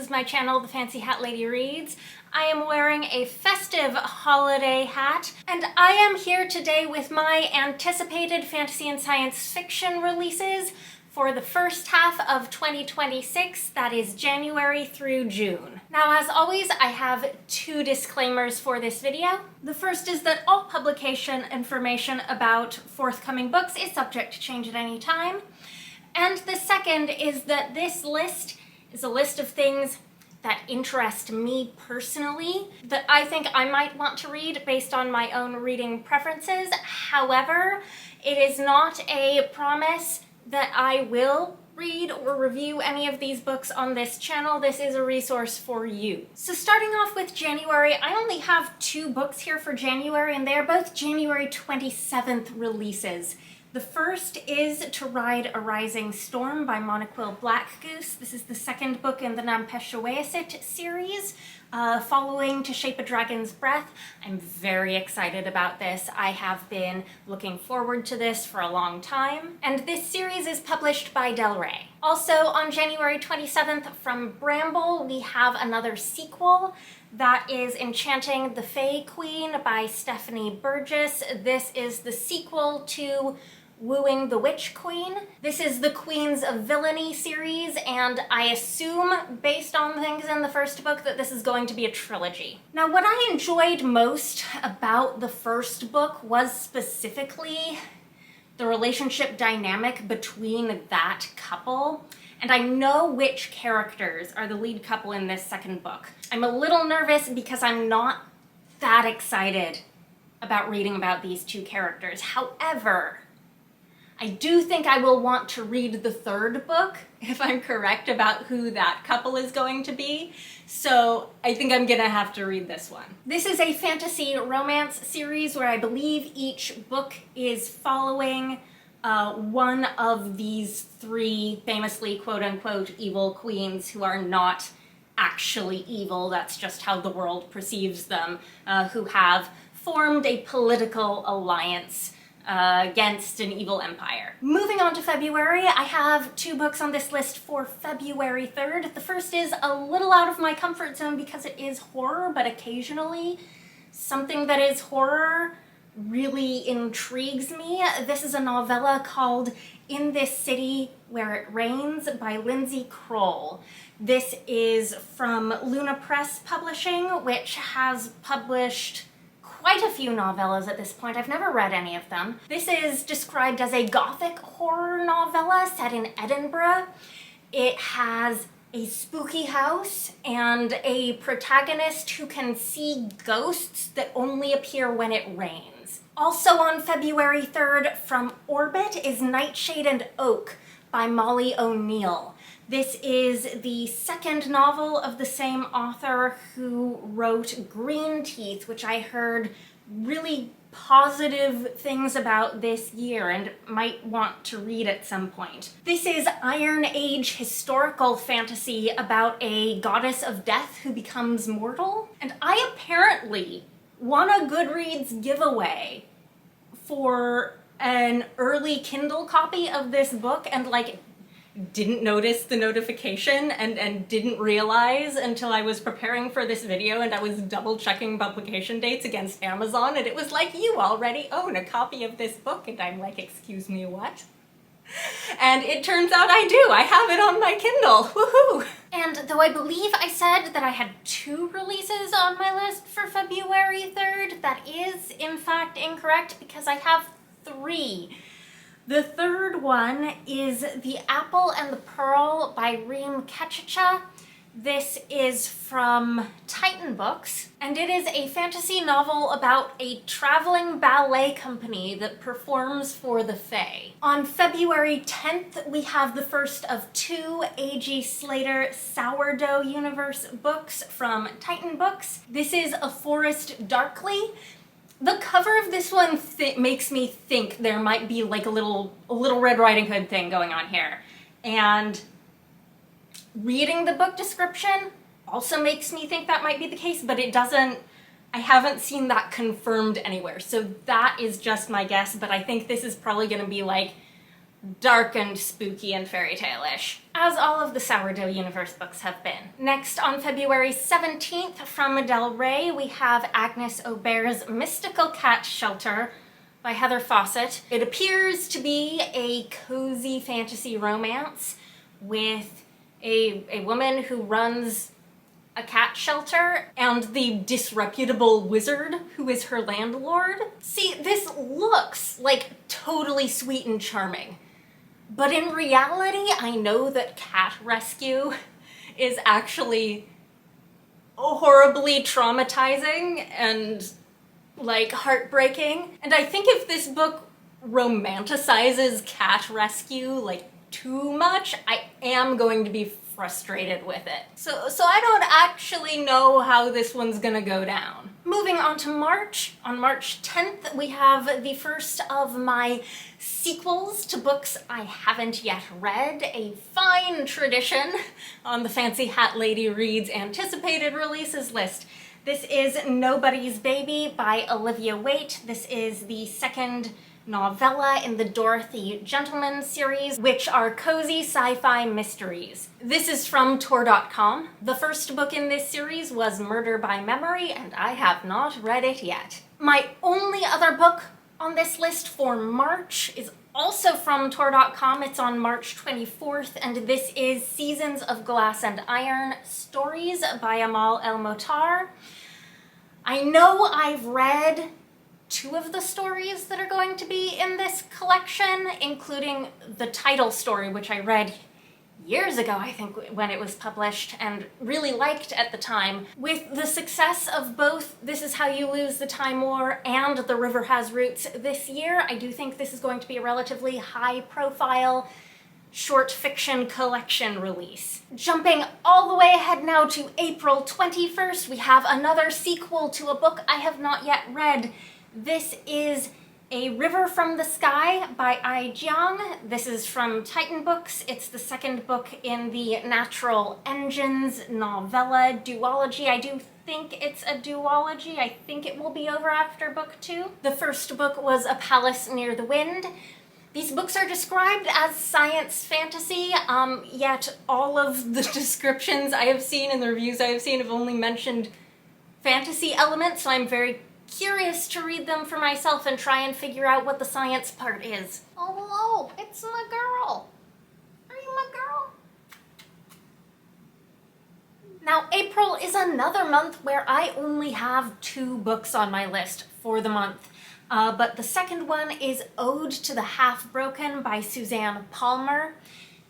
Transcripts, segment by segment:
is my channel, The Fancy Hat Lady Reads. I am wearing a festive holiday hat, and I am here today with my anticipated fantasy and science fiction releases for the first half of 2026, that is January through June. Now, as always, I have two disclaimers for this video. The first is that all publication information about forthcoming books is subject to change at any time. And the second is that this list is a list of things that interest me personally, that I think I might want to read based on my own reading preferences. However, it is not a promise that I will read or review any of these books on this channel. This is a resource for you. So starting off with January, I only have two books here for January, and they are both January 27th releases. The first is To Ride a Rising Storm by Moniquill Blackgoose. This is the second book in the Waite series, following To Shape a Dragon's Breath. I'm very excited about this. I have been looking forward to this for a long time. And this series is published by Del Rey. Also on January 27th from Bramble, we have another sequel. That is Enchanting the Fae Queen by Stephanie Burgis. This is the sequel to Wooing the Witch Queen. This is the Queens of Villainy series, and I assume, based on things in the first book, that this is going to be a trilogy. Now, what I enjoyed most about the first book was specifically the relationship dynamic between that couple. And I know which characters are the lead couple in this second book. I'm a little nervous because I'm not that excited about reading about these two characters. However, I do think I will want to read the third book if I'm correct about who that couple is going to be. So I think I'm gonna have to read this one. This is a fantasy romance series where I believe each book is following one of these three famously quote-unquote evil queens who are not actually evil, that's just how the world perceives them, who have formed a political alliance against an evil empire. Moving on to February, I have two books on this list for February 3rd. The first is a little out of my comfort zone because it is horror, but occasionally something that is horror really intrigues me. This is a novella called In This City Where It Rains by Lyndsey Croal. This is from Luna Press Publishing, which has published quite a few novellas at this point. I've never read any of them. This is described as a gothic horror novella set in Edinburgh. It has a spooky house and a protagonist who can see ghosts that only appear when it rains. Also on February 3rd from Aubert is Nightshade and Oak by Molly O'Neill. This is the second novel of the same author who wrote Green Teeth, which I heard really positive things about this year and might want to read at some point. This is Iron Age historical fantasy about a goddess of death who becomes mortal. And I apparently won a Goodreads giveaway for an early Kindle copy of this book and didn't notice the notification and didn't realize until I was preparing for this video and I was double checking publication dates against Amazon, and it was like, you already own a copy of this book, and I'm like, excuse me, what? And it turns out I do. I have it on my Kindle. Woohoo! And though I believe I said that I had two releases on my list for February 3rd, that is in fact incorrect because I have three. The third one is The Apple and the Pearl by Kechacha. This is from Titan Books, and it is a fantasy novel about a traveling ballet company that performs for the Fae. On February 10th, we have the first of two A.G. Slater Sourdough Universe books from Titan Books. This is A Forest Darkly. The cover of this one makes me think there might be like a little Red Riding Hood thing going on here. And reading the book description also makes me think that might be the case, but it doesn't, I haven't seen that confirmed anywhere. So that is just my guess, but I think this is probably going to be like dark and spooky and fairy tale-ish, as all of the Sourdough Universe books have been. Next, on February 17th, from Del Rey, we have Agnes Aubert's Mystical Cat Shelter by Heather Fawcett. It appears to be a cozy fantasy romance with a woman who runs a cat shelter and the disreputable wizard who is her landlord. See, this looks like totally sweet and charming, but in reality, I know that cat rescue is actually horribly traumatizing and like heartbreaking. And I think if this book romanticizes cat rescue like too much, I am going to be frustrated with it. So I don't actually know how this one's gonna go down. Moving on to March. On March 10th, we have the first of my sequels to books I haven't yet read, a fine tradition on the Fancy Hat Lady Reads anticipated releases list. This is Nobody's Baby by Olivia Waite. This is the second novella in the Dorothy Gentleman series, which are cozy sci-fi mysteries. This is from Tor.com. The first book in this series was Murder by Memory, and I have not read it yet. My only other book on this list for March is also from Tor.com. It's on March 24th, and this is Seasons of Glass and Iron Stories by Amal El-Mohtar. I know I've read two of the stories that are going to be in this collection, including the title story, which I read years ago, I think, when it was published, and really liked at the time. With the success of both This Is How You Lose the Time War and The River Has Roots this year, I do think this is going to be a relatively high-profile short fiction collection release. Jumping all the way ahead now to April 21st, we have another sequel to a book I have not yet read. This is A River from the Sky by Ai Jiang. This is from Titan Books. It's the second book in the Natural Engines novella duology. I do think it's a duology. I think it will be over after book 2. The first book was A Palace Near the Wind. These books are described as science fantasy, yet all of the descriptions I have seen and the reviews I have seen have only mentioned fantasy elements, so I'm very curious to read them for myself and try and figure out what the science part is. Oh, hello, it's my girl. Are you my girl? Now, April is another month where I only have 2 books on my list for the month. But the second one is Ode to the Half-Broken by Suzanne Palmer.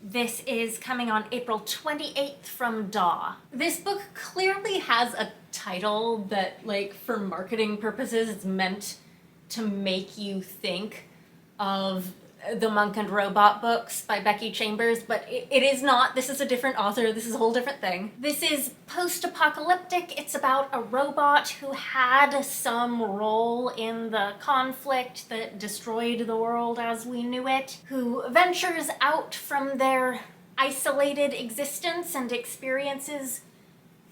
This is coming on April 28th from Daw. This book clearly has a title that, like, for marketing purposes, it's meant to make you think of the Monk and Robot books by Becky Chambers, but it is not. This is a different author. This is a whole different thing. This is post-apocalyptic. It's about a robot who had some role in the conflict that destroyed the world as we knew it, who ventures out from their isolated existence and experiences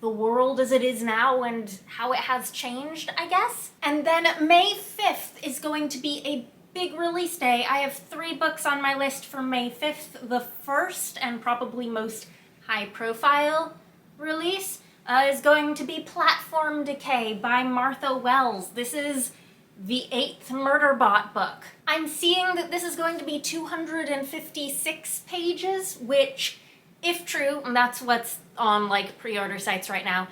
the world as it is now and how it has changed, I guess. And then May 5th is going to be a big release day. I have 3 books on my list for May 5th. The first and probably most high-profile release is going to be Platform Decay by Martha Wells. This is the 8th Murderbot book. I'm seeing that this is going to be 256 pages, which, if true, and that's what's on like pre-order sites right now,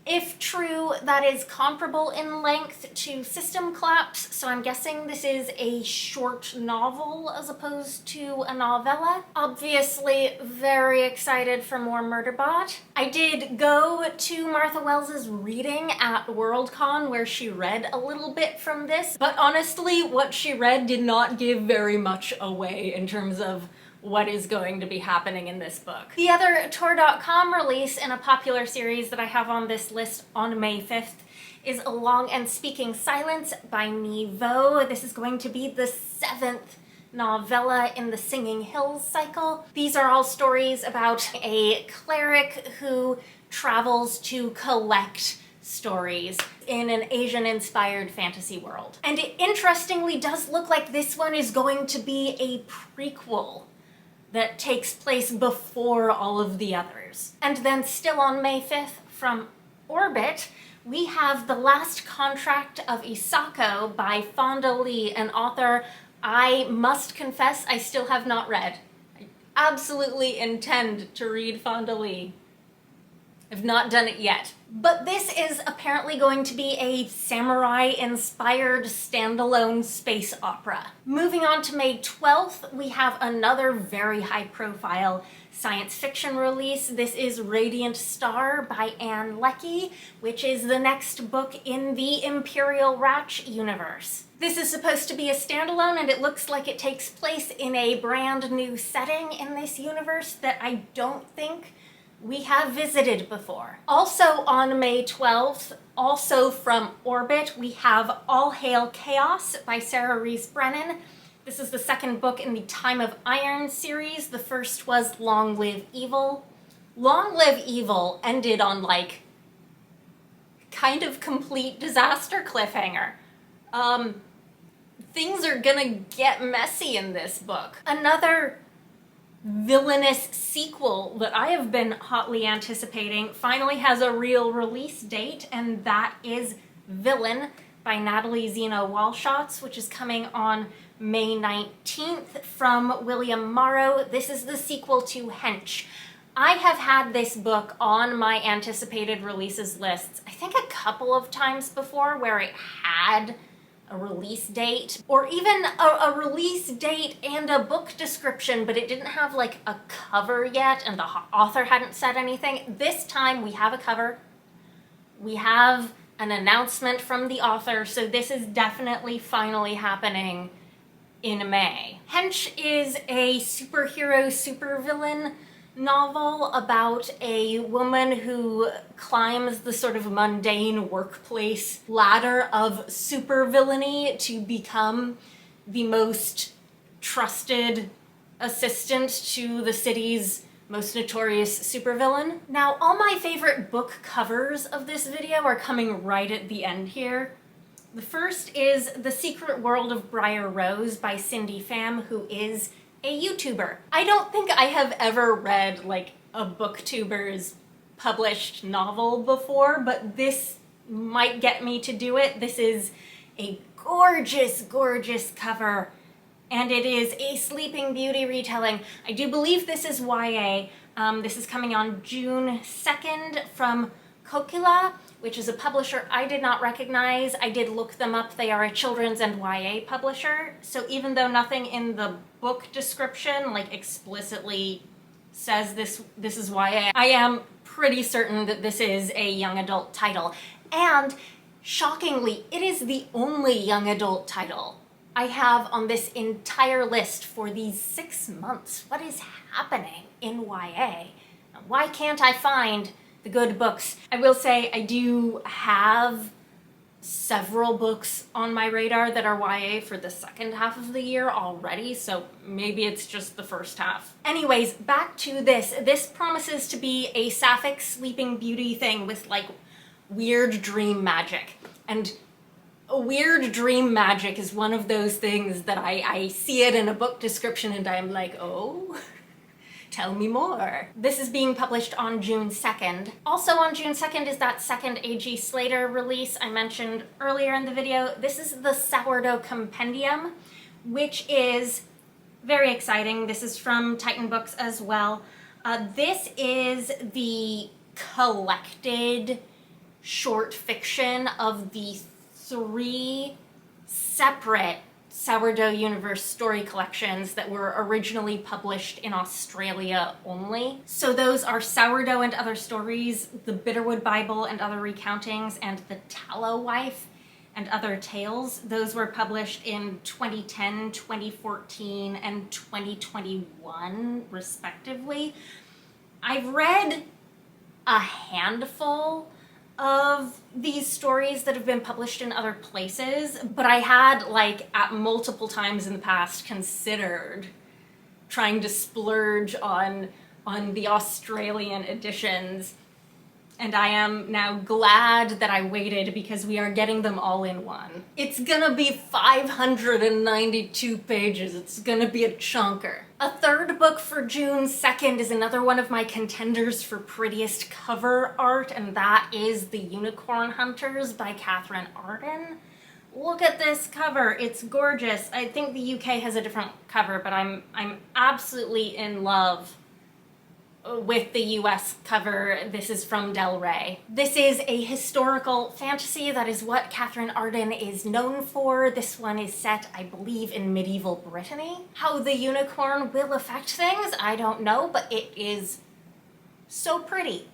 if true, that is comparable in length to System Collapse, so I'm guessing this is a short novel as opposed to a novella. Obviously, very excited for more Murderbot. I did go to Martha Wells's reading at Worldcon where she read a little bit from this, but honestly, what she read did not give very much away in terms of what is going to be happening in this book. The other Tor.com release in a popular series that I have on this list on May 5th is A Long and Speaking Silence by Nghi. This is going to be the 7th novella in the Singing Hills cycle. These are all stories about a cleric who travels to collect stories in an Asian-inspired fantasy world. And it interestingly does look like this one is going to be a prequel that takes place before all of the others. And then still on May 5th from Orbit, we have The Last Contract of Isako by Fonda Lee, an author I must confess I still have not read. I absolutely intend to read Fonda Lee. I've not done it yet. But this is apparently going to be a samurai-inspired standalone space opera. Moving on to May 12th, we have another very high-profile science fiction release. This is Radiant Star by Leckie, which is the next book in the Imperial Ratch universe. This is supposed to be a standalone, and it looks like it takes place in a brand new setting in this universe that I don't think we have visited before. Also on May 12th, also from Orbit, we have All Hail Chaos by Rees Brennan. This is the second book in the Time of Iron series. The first was Long Live Evil. Long Live Evil ended on like kind of complete disaster cliffhanger. Things are gonna get messy in this book. Another villainous sequel that I have been hotly anticipating finally has a real release date, and that is Villain by Natalie, Zina, Walschots, which is coming on May 19th from William Morrow. This is the sequel to Hench. I have had this book on my anticipated releases lists, I think a couple of times before, where it had a release date, or even a release date and a book description, but it didn't have like a cover yet and the author hadn't said anything. This time we have a cover, we have an announcement from the author, so this is definitely finally happening in May. Hench is a superhero supervillain novel about a woman who climbs the sort of mundane workplace ladder of supervillainy to become the most trusted assistant to the city's most notorious supervillain. Now, all my favorite book covers of this video are coming right at the end here. The first is The Secret World of Briar Rose by Pham, who is a YouTuber. I don't think I have ever read like a booktuber's published novel before, but this might get me to do it. This is a gorgeous, gorgeous cover, and it is a Sleeping Beauty retelling. I do believe this is YA. This is coming on June 2nd from Kechacha, which is a publisher I did not recognize. I did look them up. They are a children's and YA publisher. So even though nothing in the book description like explicitly says this is YA, I am pretty certain that this is a young adult title. And shockingly, it is the only young adult title I have on this entire list for these 6 months. What is happening in YA? Why can't I find the good books? I will say I do have several books on my radar that are YA for the second half of the year already, so maybe it's just the first half. Anyways, back to this. This promises to be a sapphic Sleeping Beauty thing with like weird dream magic. And weird dream magic is one of those things that I see it in a book description and I'm like, oh, tell me more. This is being published on June 2nd. Also on June 2nd is that second A.G. Slatter release I mentioned earlier in the video. This is the Sourdough Compendium, which is very exciting. This is from Titan Books as well. This is the collected short fiction of the 3 separate Sourdough Universe story collections that were originally published in Australia only. So those are Sourdough and Other Stories, The Bitterwood Bible and Other Recountings, and The Tallow Wife and Other Tales. Those were published in 2010, 2014, and 2021, respectively. I've read a handful of these stories that have been published in other places, but I had like at multiple times in the past considered trying to splurge on the Australian editions. And I am now glad that I waited because we are getting them all in one. It's gonna be 592 pages. It's gonna be a chunker. A third book for June 2nd is another one of my contenders for prettiest cover art, and that is The Unicorn Hunters by Catherine Arden. Look at this cover, it's gorgeous. I think the UK has a different cover, but I'm absolutely in love with the US cover. This is from Del Rey. This is a historical fantasy. That is what Catherine Arden is known for. This one is set, I believe, in medieval Brittany. How the unicorn will affect things, I don't know, but it is so pretty.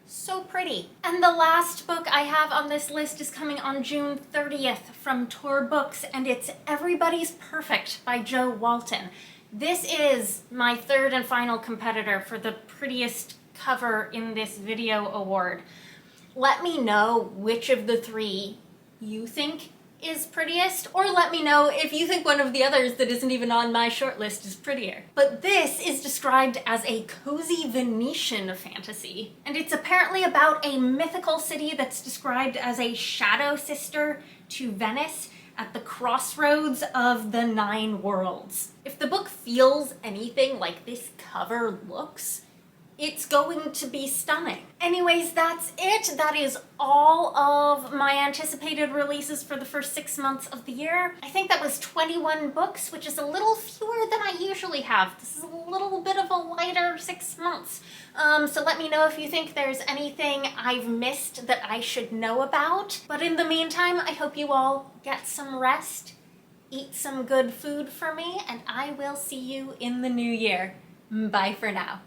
So pretty. And the last book I have on this list is coming on June 30th from Tor Books, and it's Everybody's Perfect by Jo Walton. This is my third and final competitor for the prettiest cover in this video award. Let me know which of the three you think is prettiest, or let me know if you think one of the others that isn't even on my shortlist is prettier. But this is described as a cozy Venetian fantasy, and it's apparently about a mythical city that's described as a shadow sister to Venice at the crossroads of the 9 worlds. If the book feels anything like this cover looks, it's going to be stunning. Anyways, that's it. That is all of my anticipated releases for the first 6 months of the year. I think that was 21 books, which is a little fewer than I usually have. This is a little bit of a lighter 6 months. So let me know if you think there's anything I've missed that I should know about. But in the meantime, I hope you all get some rest, eat some good food for me, and I will see you in the new year. Bye for now.